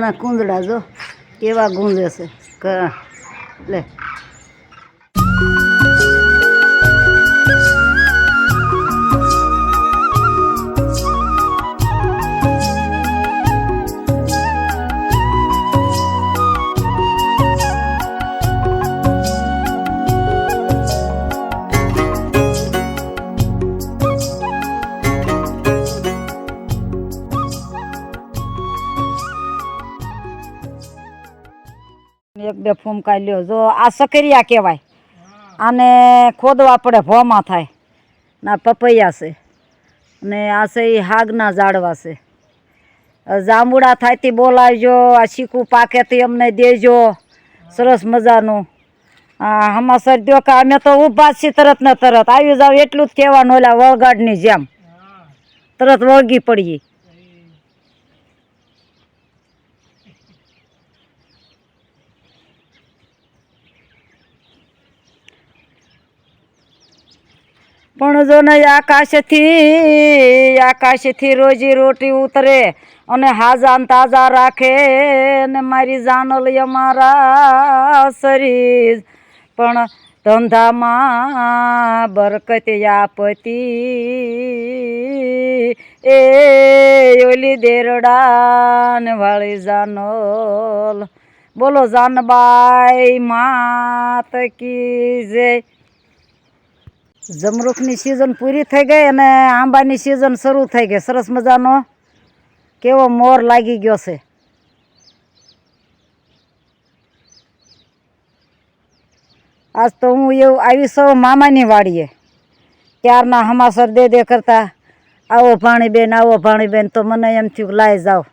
ના કુંદડા જો કેવા ગુંજે છે લે. એક બે ફૂમકા લ્યો જો આ સકરિયા કહેવાય. આને ખોદવા પડે ભોમાં થાય. ના પપૈયા છે ને આ છે એ હાગના ઝાડવા છે. જાંબુડા થાય તે બોલાવજો. આ શીકું પાકે તે અમને દેજો સરસ મજાનું. હમાસર દો કે અમે તો ઊભા છીએ તરત ને તરત આવી જાવ એટલું જ કહેવાનું. ઓલા વળગાડની જેમ તરત વળગી પડીએ. પણ જો ને આકાશથી રોજી રોટી ઉતરે અને હાજા ને તાજા રાખે ને મારી જાનલ અમારા શરીર. પણ ધંધામાં બરકત આપતી એ ઓલી દેરડા ને વાળી જાનલ. બોલો જાનબાઈ માત કી જય. જમરૂખની સિઝન પૂરી થઈ ગઈ અને આંબાની સિઝન શરૂ થઈ ગઈ. સરસ મજાનો કેવો મોર લાગી ગયો છે. આજ તો હું એવું આવી સૌ મામાની વાડીએ ત્યારના હમાસર દે કરતા આવો ભાણીબેન તો મને એમ થયું લાઈ જાઓ.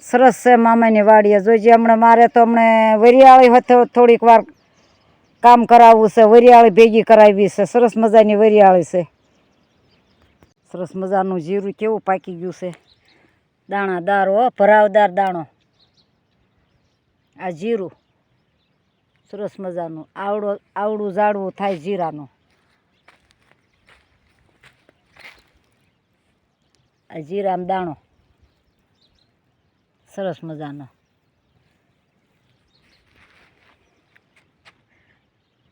સરસ છે મામાની વાડીએ. જોઈજે હમણાં મારે તો હમણાં વરિયાળી હોય થોડીક વાર કામ કરાવવું છે. વરિયાળી ભેગી કરાવી છે. સરસ મજાની વરિયાળી છે. સરસ મજાનું જીરું કેવું પાકી ગયું છે. દાણાદાર હો ભરાવદાર દાણો. આ જીરું સરસ મજાનું આવડું ઝાડવું થાય જીરાનું. આ જીરાનો દાણો સરસ મજાનો.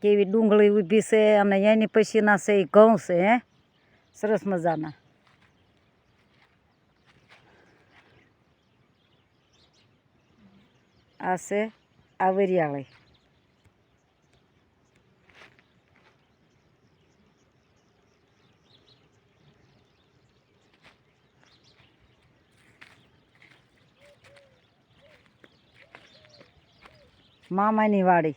કેવી ડુંગળી ઊભી છે અને એની પછીના છે એ ઘઉં છે. સરસ મજાના. આ છે આ વરિયાળી. મામાની વાડી.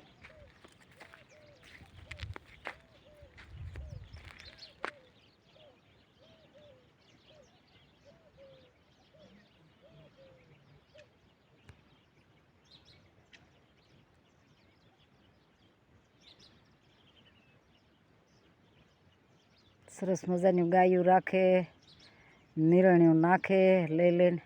સરસ મજાની ગાયું રાખે, નિરણ્યું નાખે લઈ લઈને.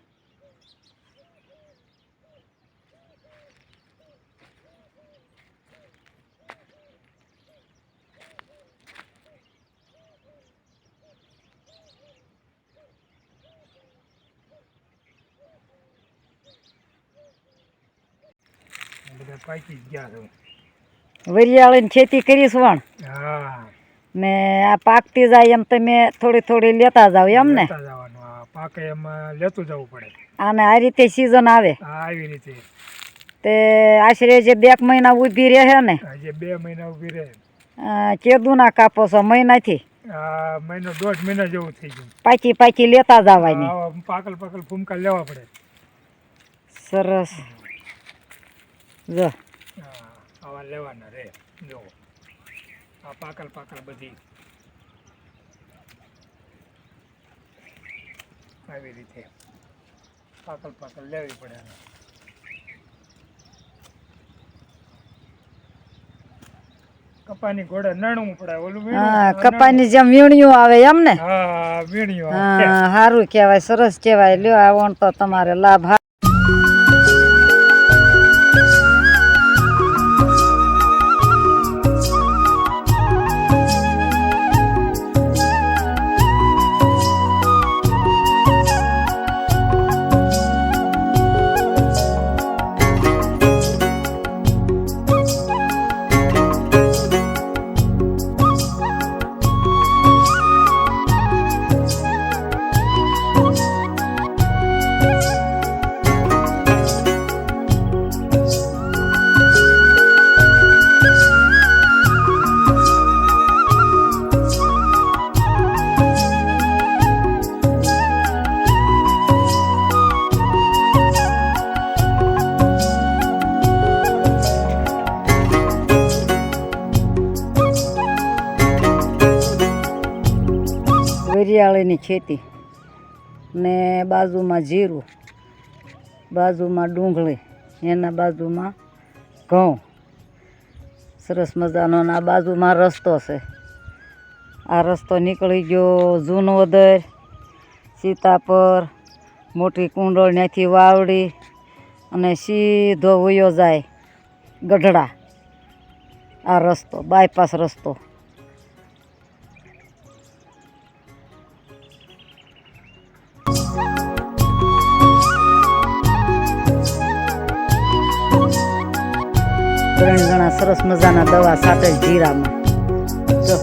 વરિયાળીની ખેતી કરીશ વણ ને આ પાકતી જાય એમ તમે થોડી લેતા જાવ એમ ને. પાકે એમાં લેતું જવું પડે. અને આ રીતે સિઝન આવે. આવી રીતે તે આશરે જે 2 મહિના ઊભી રહે ને. જે 2 મહિના ઊભી રહે. કેદું ના કાપો છો મહિનાથી? મહિનો 1.5 મહિના જેવું થઈ ગયું. પાકી લેતા જવાની. પાકલ ફૂમકા લેવા પડે. સરસ જો આવા લેવાના રે. જો આ પાકલ બધી આવી રીતે પાકલ લેવી પડે. કપાની ઘોડે નણવું પડે. ઓલું કપાની જેમ વીણ્યું આવે એમ ને. હા વીણ્યું. સારું કહેવાય. સરસ કહેવાય. લ્યો આવણ તો તમારે લાભ. શિયાળાની ખેતી ને બાજુમાં જીરું, બાજુમાં ડુંગળી, એના બાજુમાં ઘઉં. સરસ મજાનો. આ બાજુમાં રસ્તો છે. આ રસ્તો નીકળી ગયો જૂનોદર, સીતાપર, મોટી કુંડળ, ત્યાંથી વાવડી અને સીધો વયો જાય ગઢડા. આ રસ્તો બાયપાસ રસ્તો. ત્રણ જણા સરસ મજાના દવા સાથે જીરામાં. જો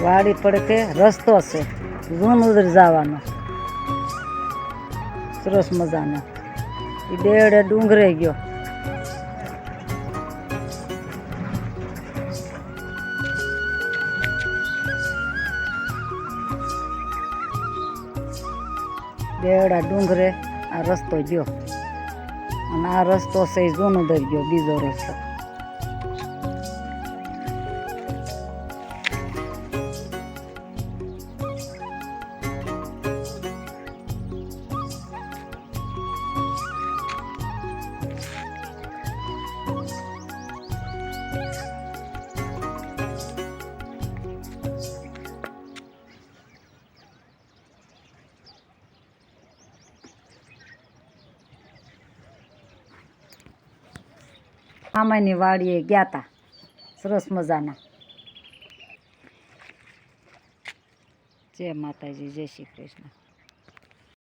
વાડી પડકે રસ્તો છે જૂનોદર જવાનો, સરસ મજાનો. એ બેડે ડુંગરે ગયો. બેડા ડુંગરે આ રસ્તો ગયો અને આ રસ્તો છે જૂનોદર ગયો, બીજો રસ્તો. મામાની વાડીએ ગયા તા, સરસ મજાના. જય માતાજી, જય શ્રી કૃષ્ણ.